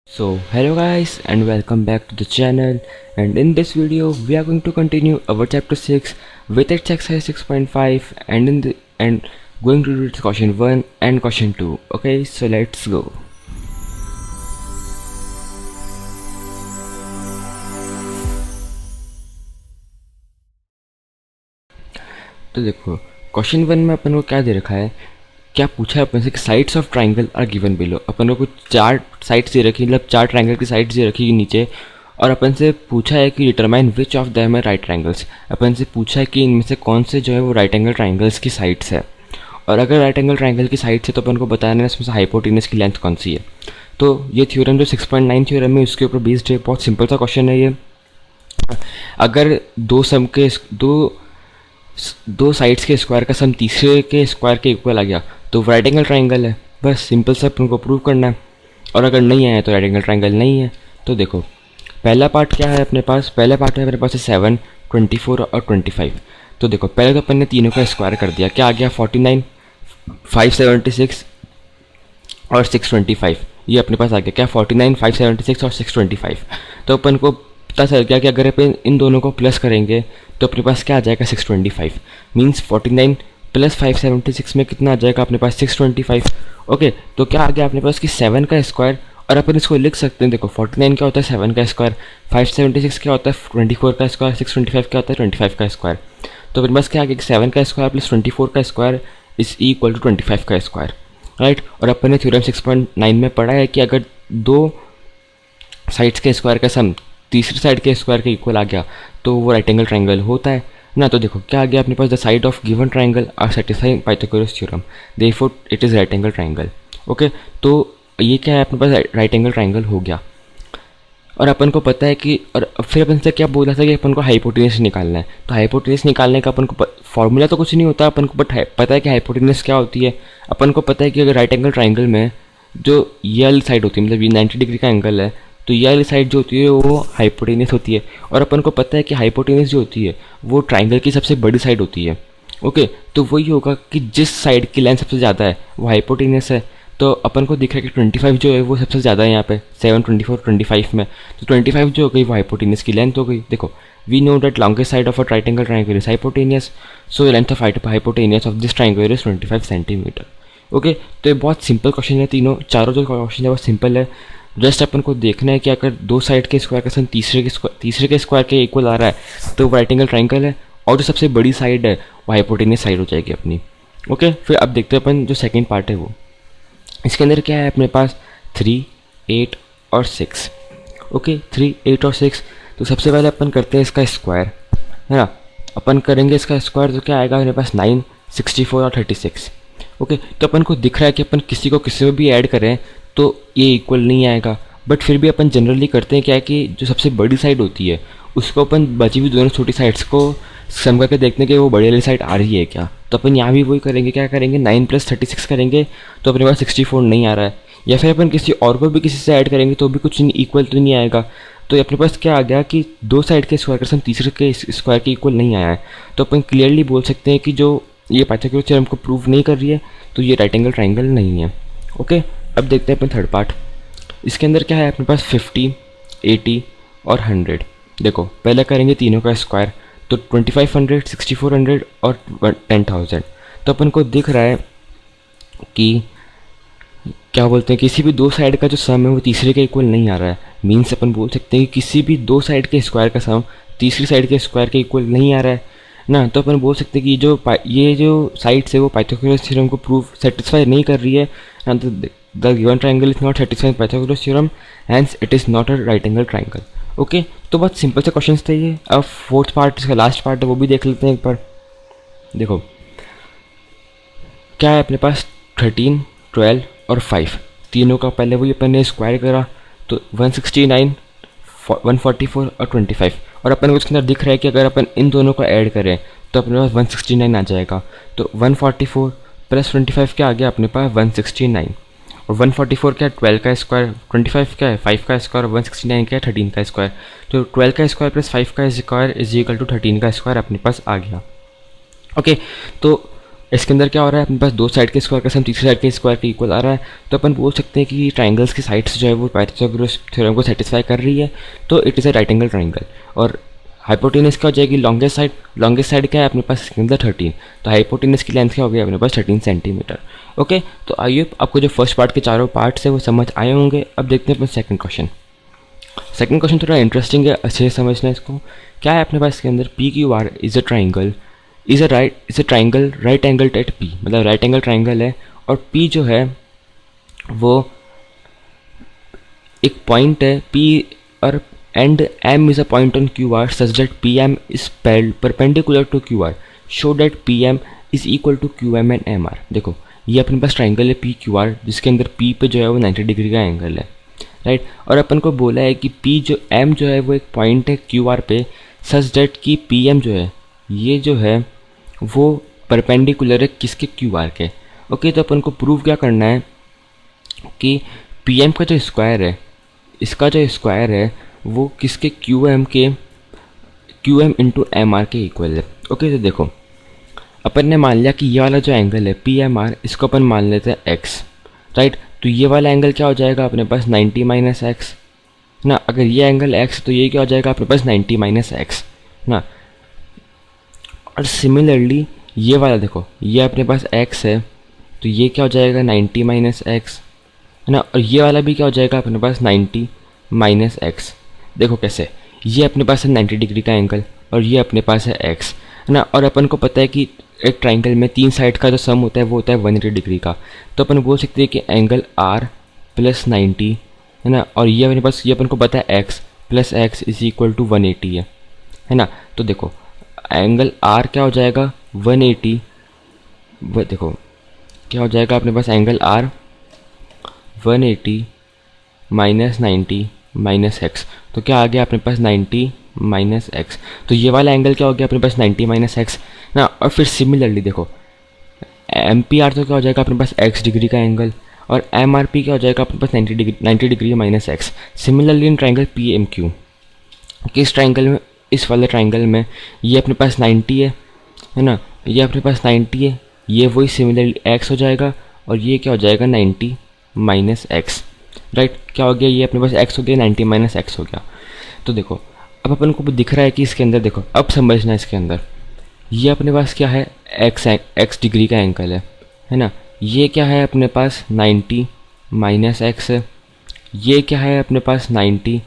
So hello guys and welcome back to the channel, and in this video we are going to continue our chapter 6 with its exercise 6.5 and going to do its question 1 and question 2. Okay, so let's go. तो देखो question 1 में अपन को क्या दे रखा है, क्या पूछा है अपन से कि sides of triangle are given below. अपन को कुछ चार साइड्स दे रखी, मतलब चार ट्राइंगल की साइड्स दे रखी नीचे, और अपन से पूछा है कि determine which of them are right triangles. अपन से पूछा है कि इनमें से कौन से जो है वो राइट एंगल ट्राइंगल्स की साइड्स है, और अगर राइट एंगल ट्राइंगल की साइड्स है तो अपन को बताना है इसमें से हाइपोटेनस की लेंथ कौन सी है। तो ये थ्योरम जो 6.9 थ्योरम है उसके ऊपर बेस्ड है। बहुत सिंपल सा क्वेश्चन है ये। अगर दो साइड्स के स्क्वायर का सम तीसरे के स्क्वायर के इक्वल आ गया तो राइट एंगल ट्राइंगल है। बस सिंपल सा अपन को प्रूव करना है, और अगर नहीं आया तो राइट एंगल ट्राइंगल नहीं है। तो देखो पहला पार्ट क्या है अपने पास, पहला पार्ट है अपने पास 7, 24 और 25। तो देखो पहले तो अपन ने तीनों का स्क्वायर कर दिया, क्या आ गया 49, 576 और 625। ये अपने पास आ गया क्या 49, 576 और 625। तो अपन को पता चल गया कि अगर अपन इन दोनों को प्लस करेंगे तो अपने पास क्या आ जाएगा 625। मीन्स 49 प्लस 576 में कितना आ जाएगा अपने पास 625। ओके, तो क्या आ गया अपने पास कि 7 का स्क्वायर, और अपन इसको लिख सकते हैं। देखो 49 क्या होता है 7 का स्क्वायर, 576 क्या होता है 24 का स्क्वायर, 625 क्या होता है 25 का स्क्वायर। तो अपने पास क्या आ गया कि 7 का स्क्वायर प्लस 24 का स्क्वायर इज इक्वल टू 25 का स्क्वायर, राइट। और अपन ने थ्योरम 6.9 में पढ़ा है कि अगर दो साइड्स के स्क्वायर का सम तीसरी साइड के स्क्वायर के इक्वल आ गया तो वो राइट एंगल ट्राइंगल होता है ना। तो देखो क्या आ गया अपने पास, the side of given triangle are satisfying Pythagoras theorem, therefore it is right angle triangle. Okay, तो ये क्या है अपने पास राइट एंगल ट्राइंगल हो गया। और अपन को पता है कि, और फिर अपन से क्या बोला था कि अपन को हाइपोटेनस निकालना है। तो हाइपोटेनस निकालने का अपन को फॉर्मूला तो कुछ नहीं होता अपन को, बट पता है कि हाइपोटेनस क्या होती है। अपन को पता है कि अगर राइट एंगल ट्राइंगल में जो ये वाली साइड होती है, मतलब ये 90 डिग्री का एंगल है, तो ये वाली साइड जो होती है वो हाइपोटेनस होती है। और अपन को पता है कि हाइपोटेनस जो होती है वो ट्राइंगल की सबसे बड़ी साइड होती है। ओके, तो वही होगा कि जिस साइड की लेंथ सबसे ज़्यादा है वो हाइपोटेनस है। तो अपन को दिख रहा है कि 25 जो है वो सबसे ज़्यादा है यहाँ पे 7, 24, 25 में। तो 25 जो हो गई वो हाइपोटेनस की लेंथ हो गई। देखो we know that longest side of a right angle triangle is hypotenuse, so length of hypotenuse of this triangle is 25 centimetre. Okay, तो ये बहुत सिंपल क्वेश्चन है, तीनों चारों जो क्वेश्चन है बहुत सिंपल है। जस्ट अपन को देखना है कि अगर दो साइड के स्क्वायर का सम तीसरे के स्क्वायर के इक्वल आ रहा है तो राइट एंगल ट्राइंगल है, और जो सबसे बड़ी साइड है वो हाइपोटेनियस साइड हो जाएगी अपनी। ओके, फिर अब देखते हैं अपन जो सेकंड पार्ट है वो, इसके अंदर क्या है अपने पास 3, 8 और 6। ओके, 3, 8 और 6। तो सबसे पहले अपन करते हैं इसका स्क्वायर, है ना। अपन करेंगे इसका स्क्वायर तो क्या आएगा अपने पास 9, 64 और 36। ओके, तो अपन को दिख रहा है कि अपन किसी को किसी में भी ऐड करें तो ये इक्वल नहीं आएगा, बट फिर भी अपन जनरली करते हैं क्या है कि जो सबसे बड़ी साइड होती है उसको अपन बची हुई दोनों छोटी साइड्स को सम करके देखते हैं कि वो बड़ी वाली साइड आ रही है क्या। तो अपन यहाँ भी वही करेंगे, क्या करेंगे 9 + 36 करेंगे तो अपने पास 64 नहीं आ रहा है। या फिर अपन किसी और को भी किसी से ऐड करेंगे तो भी कुछ इक्वल तो नहीं आएगा। तो अपने पास क्या आ गया कि दो साइड के स्क्वायर का सम तीसरे के स्क्वायर के इक्वल नहीं आया है। तो अपन क्लियरली बोल सकते हैं कि जो ये पाइथागोरस थ्योरम को प्रूव नहीं कर रही है तो ये राइट एंगल ट्राइंगल नहीं है। ओके, अब देखते हैं अपन थर्ड पार्ट। इसके अंदर क्या है अपने पास 50, 80 और 100। देखो पहले करेंगे तीनों का स्क्वायर, तो 2500, 6400 और 10,000। तो अपन को दिख रहा है कि क्या बोलते हैं किसी भी दो साइड का जो सम है वो तीसरे के इक्वल नहीं आ रहा है। मीन्स अपन बोल सकते हैं कि किसी भी दो साइड के स्क्वायर का सम तीसरी साइड के स्क्वायर के इक्वल नहीं आ रहा है ना। तो अपन बोल सकते हैं कि ये जो साइड्स है वो पाइथागोरस थ्योरम को प्रूव सेटिस्फाई नहीं कर रही है। The given triangle is not satisfying Pythagoras theorem, hence it is not a right angle triangle. Okay, तो बहुत सिंपल से क्वेश्चन थे ये। अब फोर्थ पार्ट, इसका लास्ट पार्ट है वो भी देख लेते हैं एक बार। देखो क्या है अपने पास 13, 12 और 5, तीनों का पहले वही अपन ने स्क्वायर करा तो 169, 144 और 25। और अपन को इसके अंदर दिख रहा है कि अगर अपन इन दोनों को ऐड करें तो अपने पास 169 आ जाएगा। तो 144 + 25 क्या आ गया अपने पास 169, और 144 क्या है 12 का स्क्वायर, 25 क्या है 5 का स्क्वायर, 169 क्या है 13 का स्क्वायर। तो 12 का स्क्वायर + 5 का स्क्वायर इज इक्वल टू 13 का स्क्वायर अपने पास आ गया। ओके, तो इसके अंदर क्या हो रहा है, अपने पास दो साइड के स्क्वायर का सम तीसरी साइड के स्क्वायर के इक्वल आ रहा है, तो अपन बोल सकते हैं कि ट्राइंगल्स की साइड्स जो है वो पाइथागोरस थ्योरम को सेटिस्फाई कर रही है, तो it is a right angle triangle. और हाइपोटेनस क्या हो जाएगी, लॉन्गेस्ट साइड क्या है अपने पास इसके अंदर 13, तो हाइपोटेनस की लेंथ क्या हो गई अपने पास 13 सेंटीमीटर। ओके, तो आइए आपको जो फर्स्ट पार्ट के चारों पार्ट्स है वो समझ आए होंगे। अब देखते हैं अपन सेकंड क्वेश्चन। सेकंड क्वेश्चन थोड़ा इंटरेस्टिंग है, अच्छे से समझना इसको। क्या है अपने पास इसके अंदर, P Q R is a triangle right angle at P, मतलब राइट एंगल ट्राइंगल है, और पी जो है वो एक पॉइंट है पी, और and M is a point on Q R such that P M is perpendicular to Q R, show that P M is equal to Q M and M R. देखो ये अपने पास triangle है P Q R, जिसके अंदर P पे जो है वो 90 डिग्री का एंगल है, राइट। और अपन को बोला है कि पी जो एम जो है वो एक पॉइंट है क्यू आर पे, सच दैट कि पी एम जो है ये जो है वो परपेंडिकुलर है किसके, क्यू आर के। ओके, तो अपन को प्रूव क्या करना है कि पी एम का जो स्क्वायर है, इसका जो स्क्वायर है वो किसके, Q M into M R के इक्वल है। ओके, तो देखो अपन ने मान लिया कि ये वाला जो एंगल है पी एम आर, इसको अपन मान लेते हैं एक्स, राइट। तो ये वाला एंगल क्या हो जाएगा अपने पास 90 माइनस एक्स ना, अगर ये एंगल एक्स तो ये क्या हो जाएगा अपने पास 90 माइनस एक्स ना। और सिमिलरली ये वाला देखो, ये अपने पास x है, तो ये क्या हो जाएगा 90 माइनस एक्स है ना, और ये वाला भी क्या हो जाएगा अपने पास 90 माइनस एक्स। देखो कैसे, ये अपने पास है 90 डिग्री का एंगल, और ये अपने पास है x है ना। और अपन को पता है कि एक ट्राइंगल में तीन साइड का जो सम होता है वो होता है 180 डिग्री का, तो अपन बोल सकते हैं कि एंगल r प्लस 90 है ना, और ये अपने पास, ये अपन को पता है x plus x is equal to 180 है ना। तो देखो एंगल R क्या हो जाएगा 180, देखो क्या हो जाएगा अपने पास angle R 180 minus 90 minus x, तो क्या आ गया अपने पास 90 माइनस एक्स। तो ये वाला एंगल क्या हो गया अपने पास 90 माइनस एक्स ना। और फिर सिमिलरली देखो एम पी आर तो क्या हो जाएगा अपने पास x डिग्री का एंगल, और एम आर पी क्या हो जाएगा अपने पास 90 degree minus x. Similarly in triangle P M Q, किस ट्राइंगल में, इस वाले ट्राइंगल में ये अपने पास 90 है ना, ये अपने पास 90 है, ये वही सिमिलरली x हो जाएगा, और ये क्या हो जाएगा 90 माइनस एक्स, राइट। क्या हो गया, ये अपने पास x हो गया, 90 माइनस एक्स हो गया। तो देखो अब अपन को दिख रहा है कि इसके अंदर देखो, अब समझना इसके अंदर ये अपने पास क्या है x डिग्री का एंगल है ना, ये क्या है अपने पास 90 माइनस एक्स है, ये क्या है अपने पास 90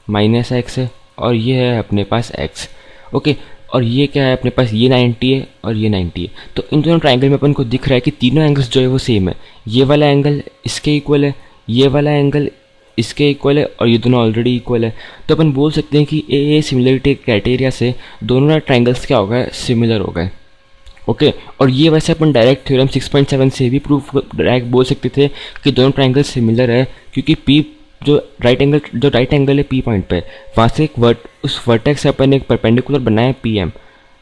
माइनस एक्स है, और ये है अपने पास x। ओके, और ये क्या है अपने पास, ये 90 है और ये 90 है। तो इन दोनों ट्राइंगल में अपन को दिख रहा है कि तीनों एंगल्स जो है वो सेम है, ये वाला एंगल इसके इक्वल है, ये वाला एंगल इसके इक्वल है, और ये दोनों ऑलरेडी इक्वल है। तो अपन बोल सकते हैं कि ए सिमिलरिटी क्राइटेरिया से दोनों ट्राइंगल्स क्या हो गए, सिमिलर हो गए। ओके, और ये वैसे अपन डायरेक्ट थ्योरम 6.7 से भी प्रूफ डायरेक्ट बोल सकते थे कि दोनों ट्राइंगल सिमिलर है, क्योंकि पी जो राइट एंगल है पी पॉइंट पे, वहाँ से उस वर्टेक्स से अपन एक परपेंडिकुलर बनाया पी एम है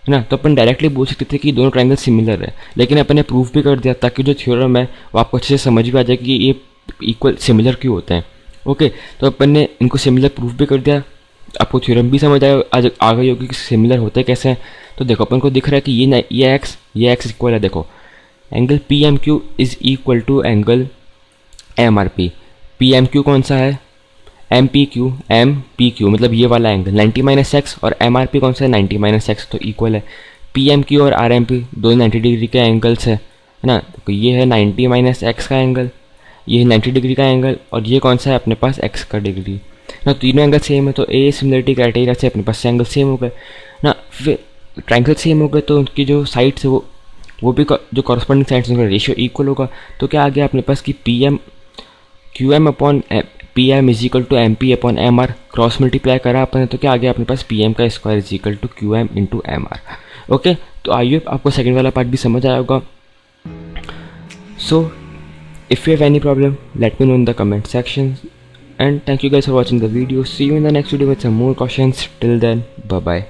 ना, तो अपन डायरेक्टली बोल सकते थे कि दोनों ट्राइंगल सिमिलर है। लेकिन अपन ने प्रूफ भी कर दिया ताकि जो थ्योरम है वो आपको अच्छे से समझ भी आ जाए कि ये इक्वल सिमिलर क्यों होते हैं। ओके, तो अपन ने इनको सिमिलर प्रूफ भी कर दिया, आपको थ्योरम भी समझ आया आ गई होगी कि सिमिलर होते कैसे हैं। तो देखो अपन को दिख रहा है कि ये एक्स इक्वल है, देखो angle P M Q is equal to angle M R P. P M Q कौन सा है, एम पी क्यू मतलब ये वाला एंगल 90 माइनस एक्स, और एम आर पी कौन सा है 90 माइनस एक्स, तो इक्वल है। पी एम क्यू और आर एम पी दोनों 90 डिग्री के एंगल्स है ना, तो ये है 90 माइनस एक्स का एंगल, ये है 90 डिग्री का एंगल, और ये कौन सा है अपने पास एक्स का डिग्री ना। तीनों एंगल सेम है, तो ए सिमिलरिटी क्राइटेरिया से अपने पास एंगल सेम हो गए ना। फिर ट्राइंगल सेम हो गए तो उनकी जो साइड्स है वो भी जो कॉरस्पॉन्डिंग साइड्स उनका रेशियो इक्वल होगा। तो क्या आ गया अपने पास कि P M Q M upon P M is equal to M P upon M R, cross multiply करा अपन, तो क्या आ गया अपने पास पी एम का square is equal to Q M into M R. Okay, तो आइए आपको सेकंड वाला पार्ट भी समझ आया होगा। So if you have any problem let me know in the comment section, and thank you guys for watching the video. See you in the next video with some more questions. Till then, bye bye.